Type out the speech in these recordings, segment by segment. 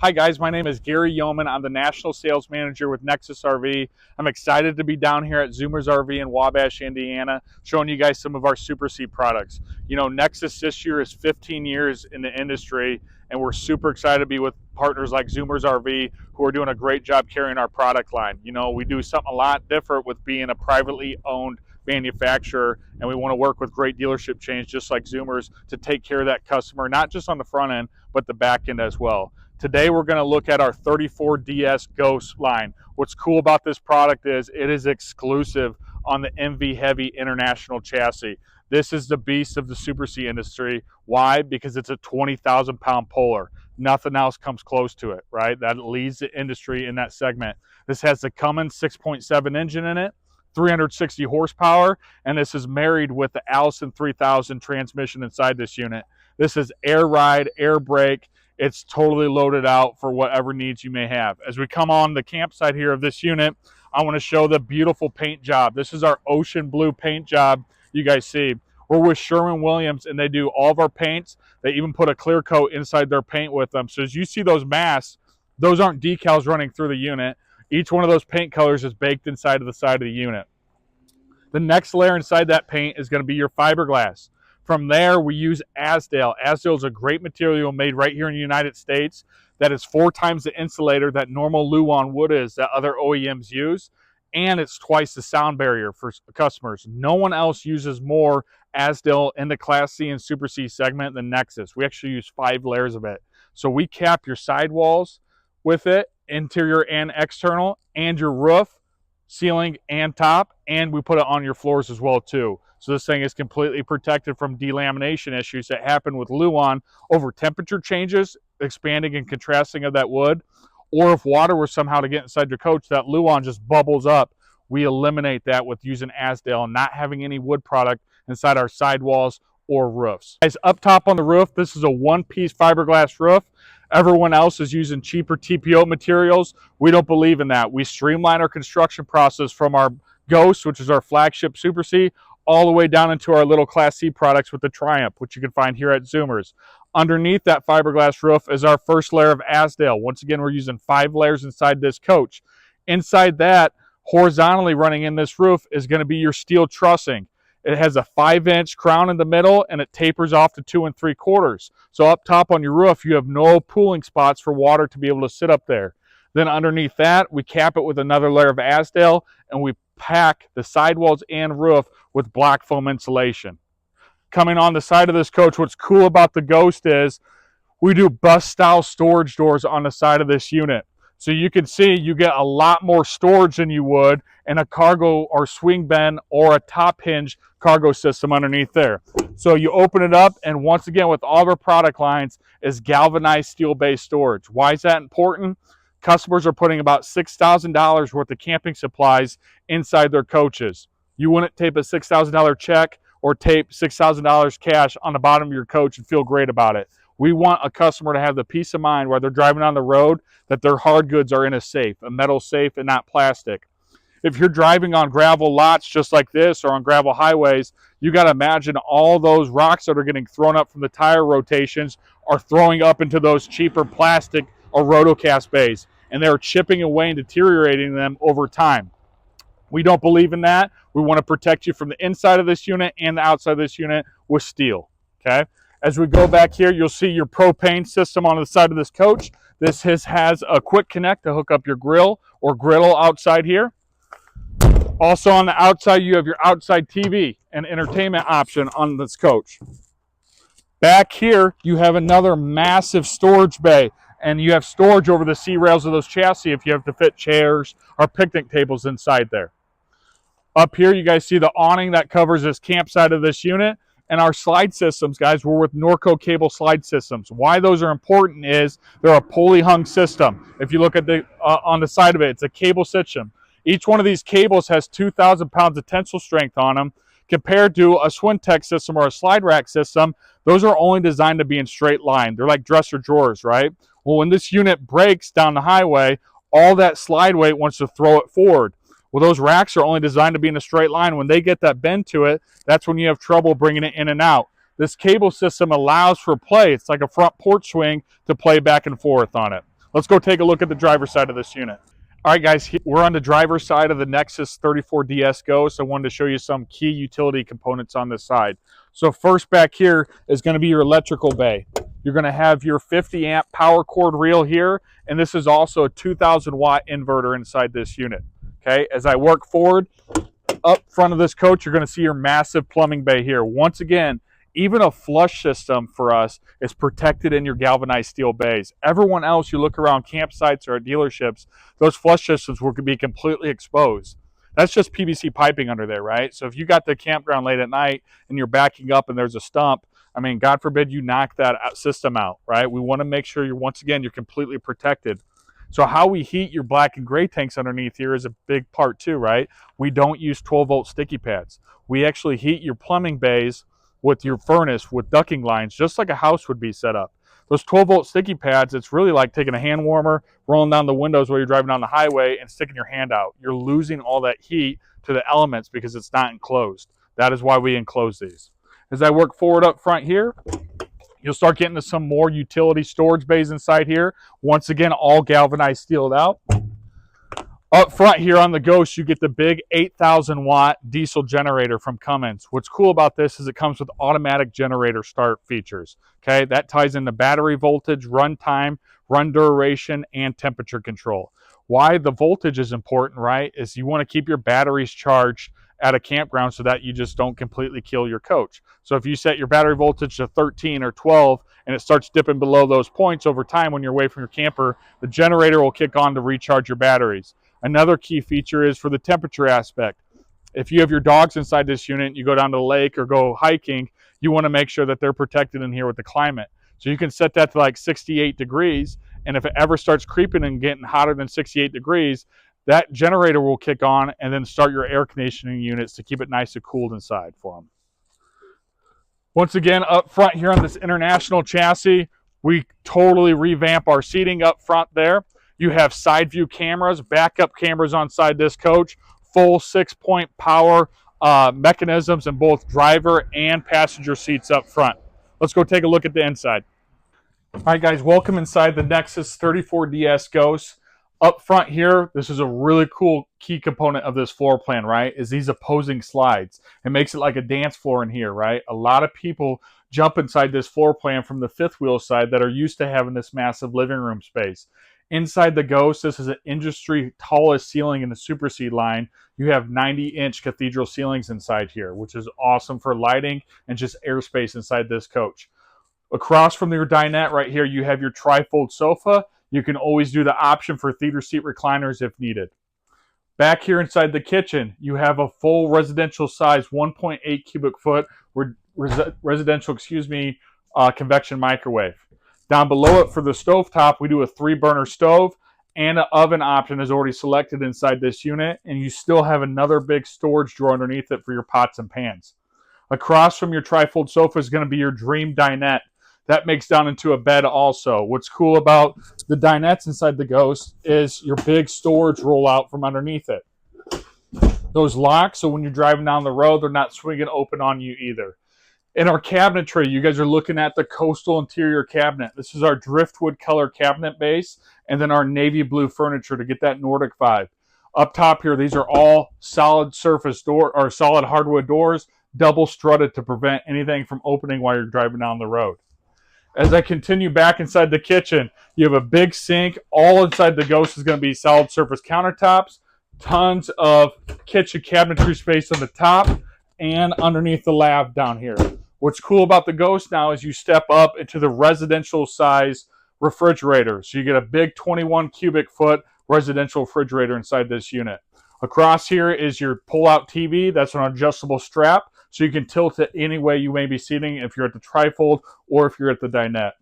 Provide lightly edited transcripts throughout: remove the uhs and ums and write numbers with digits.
Hi guys, my name is Gary Yeoman. I'm the National Sales Manager with NeXus RV. I'm excited to be down here at Zoomers RV in Wabash, Indiana, showing you guys some of our Super C products. You know, NeXus this year is 15 years in the industry, and we're super excited to be with partners like Zoomers RV who are doing a great job carrying our product line. You know, we do something a lot different with being a privately owned manufacturer, and we want to work with great dealership chains just like Zoomers to take care of that customer, not just on the front end, but the back end as well. Today we're going to look at our 34DS Ghost line. What's cool about this product is it is exclusive on the MV Heavy International chassis. This is the beast of the Super C industry. Why? Because it's a 20,000 pound puller. Nothing else comes close to it, right? That leads the industry in that segment. This has the Cummins 6.7 engine in it, 360 horsepower, and this is married with the Allison 3000 transmission inside this unit. This is air ride, air brake. It's totally loaded out for whatever needs you may have. As we come on the campsite here of this unit, I want to show the beautiful paint job. This is our ocean blue paint job you guys see. We're with Sherwin-Williams, and they do all of our paints. They even put a clear coat inside their paint with them. So as you see those masks, those aren't decals running through the unit. Each one of those paint colors is baked inside of the side of the unit. The next layer inside that paint is going to be your fiberglass. From there, we use Azdel. Azdel is a great material made right here in the United States that is 4 times the insulator that normal Luan wood is that other OEMs use, and it's twice the sound barrier for customers. No one else uses more Azdel in the Class C and Super C segment than NeXus. We actually use 5 layers of it. So we cap your sidewalls with it, interior and external, and your roof, ceiling, and top, and we put it on your floors as well too. So this thing is completely protected from delamination issues that happen with Luan over temperature changes, expanding and contrasting of that wood, or if water were somehow to get inside your coach, that Luan just bubbles up. We eliminate that with using Azdel and not having any wood product inside our sidewalls or roofs. Guys, up top on the roof, this is a one-piece fiberglass roof. Everyone else is using cheaper TPO materials. We don't believe in that. We streamline our construction process from our Ghost, which is our flagship Super C, all the way down into our little Class C products with the Triumph, which you can find here at Zoomers. Underneath that fiberglass roof is our first layer of Azdel. Once again, we're using 5 layers inside this coach. Inside that, horizontally running in this roof is going to be your steel trussing. It has a 5-inch crown in the middle, and it tapers off to 2 3/4. So up top on your roof, you have no pooling spots for water to be able to sit up there. Then underneath that, we cap it with another layer of Azdel, and we pack the sidewalls and roof with black foam insulation. Coming on the side of this coach, what's cool about the Ghost is we do bus-style storage doors on the side of this unit. So you can see you get a lot more storage than you would in a cargo or swing bin or a top hinge cargo system underneath there. So you open it up, and once again, with all of our product lines, is galvanized steel-based storage. Why is that important? Customers are putting about $6,000 worth of camping supplies inside their coaches. You wouldn't tape a $6,000 check or tape $6,000 cash on the bottom of your coach and feel great about it. We want a customer to have the peace of mind while they're driving on the road that their hard goods are in a safe, a metal safe and not plastic. If you're driving on gravel lots just like this or on gravel highways, you got to imagine all those rocks that are getting thrown up from the tire rotations are throwing up into those cheaper plastic or rotocast bays, and they're chipping away and deteriorating them over time. We don't believe in that. We want to protect you from the inside of this unit and the outside of this unit with steel, okay? As we go back here, you'll see your propane system on the side of this coach. This has a quick connect to hook up your grill or griddle outside here. Also on the outside, you have your outside TV and entertainment option on this coach. Back here, you have another massive storage bay, and you have storage over the C-rails of those chassis if you have to fit chairs or picnic tables inside there. Up here, you guys see the awning that covers this campsite of this unit. And our slide systems, guys, we're with Norco cable slide systems. Why those are important is they're a pulley hung system. If you look at the on the side of it, it's a cable system. Each one of these cables has 2,000 pounds of tensile strength on them. Compared to a Swintex system or a slide rack system, those are only designed to be in straight line. They're like dresser drawers, right? Well, when this unit breaks down the highway, all that slide weight wants to throw it forward. Well, those racks are only designed to be in a straight line. When they get that bend to it, that's when you have trouble bringing it in and out. This cable system allows for play. It's like a front porch swing to play back and forth on it. Let's go take a look at the driver's side of this unit. All right, guys, we're on the driver's side of the NeXus 34DS Ghost. I wanted to show you some key utility components on this side. So first back here is going to be your electrical bay. You're going to have your 50 amp power cord reel here, and this is also a 2000 watt inverter inside this unit. Okay, as I work forward, up front of this coach, you're going to see your massive plumbing bay here. Once again, even a flush system for us is protected in your galvanized steel bays. Everyone else, you look around campsites or at dealerships, those flush systems will be completely exposed. That's just PVC piping under there, right? So if you got the campground late at night and you're backing up and there's a stump, I mean, God forbid you knock that system out, right? We want to make sure once again, you're completely protected. So how we heat your black and gray tanks underneath here is a big part too, right? We don't use 12-volt sticky pads. We actually heat your plumbing bays with your furnace with ducting lines, just like a house would be set up. Those 12-volt sticky pads, it's really like taking a hand warmer, rolling down the windows while you're driving down the highway and sticking your hand out. You're losing all that heat to the elements because it's not enclosed. That is why we enclose these. As I work forward up front here, you'll start getting to some more utility storage bays inside here. Once again, all galvanized steeled out. Up front here on the Ghost, you get the big 8,000 watt diesel generator from Cummins. What's cool about this is it comes with automatic generator start features. Okay, that ties into battery voltage, run time, run duration, and temperature control. Why the voltage is important, right, is you want to keep your batteries charged at a campground so that you just don't completely kill your coach. So if you set your battery voltage to 13 or 12 and it starts dipping below those points over time when you're away from your camper, the generator will kick on to recharge your batteries. Another key feature is for the temperature aspect. If you have your dogs inside this unit, you go down to the lake or go hiking, you want to make sure that they're protected in here with the climate. So you can set that to like 68 degrees, and if it ever starts creeping and getting hotter than 68 degrees, that generator will kick on and then start your air conditioning units to keep it nice and cooled inside for them. Once again, up front here on this International chassis, we totally revamp our seating up front there. You have side view cameras, backup cameras on side this coach, full 6-point power mechanisms in both driver and passenger seats up front. Let's go take a look at the inside. All right, guys, welcome inside the NeXus 34DS Ghost. Up front here, this is a really cool key component of this floor plan, right, is these opposing slides. It makes it like a dance floor in here, right? A lot of people jump inside this floor plan from the fifth wheel side that are used to having this massive living room space. Inside the Ghost, this is an industry tallest ceiling in the Super C line. You have 90-inch cathedral ceilings inside here, which is awesome for lighting and just airspace inside this coach. Across from your dinette right here, you have your trifold sofa. You can always do the option for theater seat recliners if needed. Back here inside the kitchen, you have a full residential size 1.8 cubic foot residential, convection microwave. Down below it for the stovetop, we do a 3-burner stove, and an oven option is already selected inside this unit, and you still have another big storage drawer underneath it for your pots and pans. Across from your trifold sofa is going to be your dream dinette. That makes down into a bed also. What's cool about the dinettes inside the Ghost is your big storage rollout from underneath it. Those lock, so when you're driving down the road, they're not swinging open on you either. In our cabinetry, you guys are looking at the coastal interior cabinet. This is our driftwood color cabinet base, and then our navy blue furniture to get that Nordic vibe. Up top here, these are all solid surface door or solid hardwood doors, double strutted to prevent anything from opening while you're driving down the road. As I continue back inside the kitchen, you have a big sink. All inside the Ghost is going to be solid surface countertops, tons of kitchen cabinetry space on the top and underneath the lab down here. What's cool about the Ghost now is you step up into the residential size refrigerator. So you get a big 21 cubic foot residential refrigerator inside this unit. Across here is your pull-out TV. That's an adjustable strap, so you can tilt it any way you may be seating if you're at the trifold or if you're at the dinette.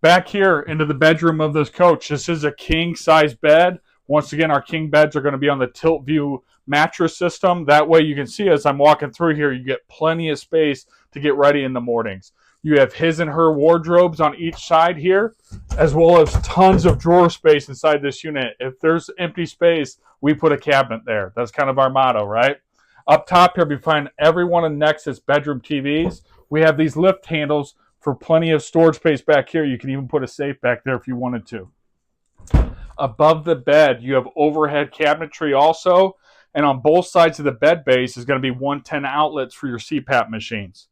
Back here into the bedroom of this coach, this is a king-size bed. Once again, our king beds are going to be on the tilt view mattress system. That way you can see as I'm walking through here, you get plenty of space to get ready in the mornings. You have his and her wardrobes on each side here, as well as tons of drawer space inside this unit. If there's empty space, we put a cabinet there. That's kind of our motto, right? Up top here, we find every one of NeXus bedroom TVs. We have these lift handles for plenty of storage space back here. You can even put a safe back there if you wanted to. Above the bed, you have overhead cabinetry also. And on both sides of the bed base is going to be 110 outlets for your CPAP machines.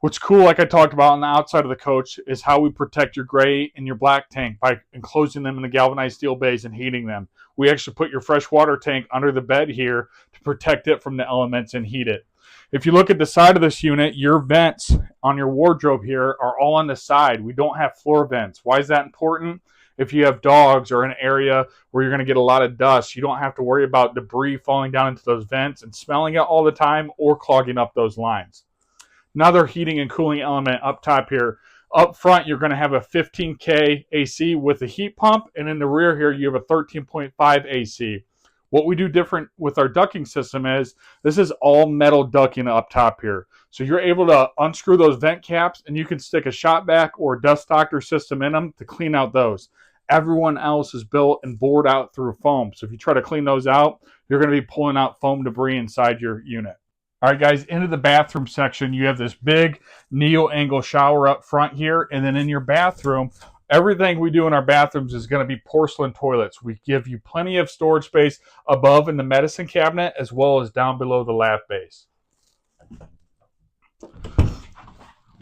What's cool, like I talked about on the outside of the coach, is how we protect your gray and your black tank by enclosing them in the galvanized steel bays and heating them. We actually put your fresh water tank under the bed here to protect it from the elements and heat it. If you look at the side of this unit, your vents on your wardrobe here are all on the side. We don't have floor vents. Why is that important? If you have dogs or an area where you're going to get a lot of dust, you don't have to worry about debris falling down into those vents and smelling it all the time or clogging up those lines. Another heating and cooling element up top here. Up front, you're going to have a 15K AC with a heat pump, and in the rear here, you have a 13.5 AC. What we do different with our ducting system is this is all metal ducting up top here. So you're able to unscrew those vent caps, and you can stick a shop vac or dust doctor system in them to clean out those. Everyone else is built and bored out through foam. So if you try to clean those out, you're going to be pulling out foam debris inside your unit. All right, guys, into the bathroom section, you have this big neo-angle shower up front here. And then in your bathroom, everything we do in our bathrooms is going to be porcelain toilets. We give you plenty of storage space above in the medicine cabinet as well as down below the lab base.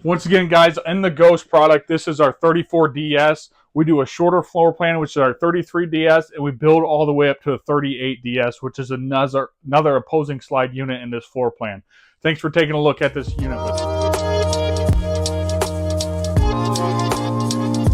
Once again, guys, in the Ghost product, this is our 34DS. We do a shorter floor plan, which is our 33DS, and we build all the way up to a 38DS, which is another opposing slide unit in this floor plan. Thanks for taking a look at this unit with us.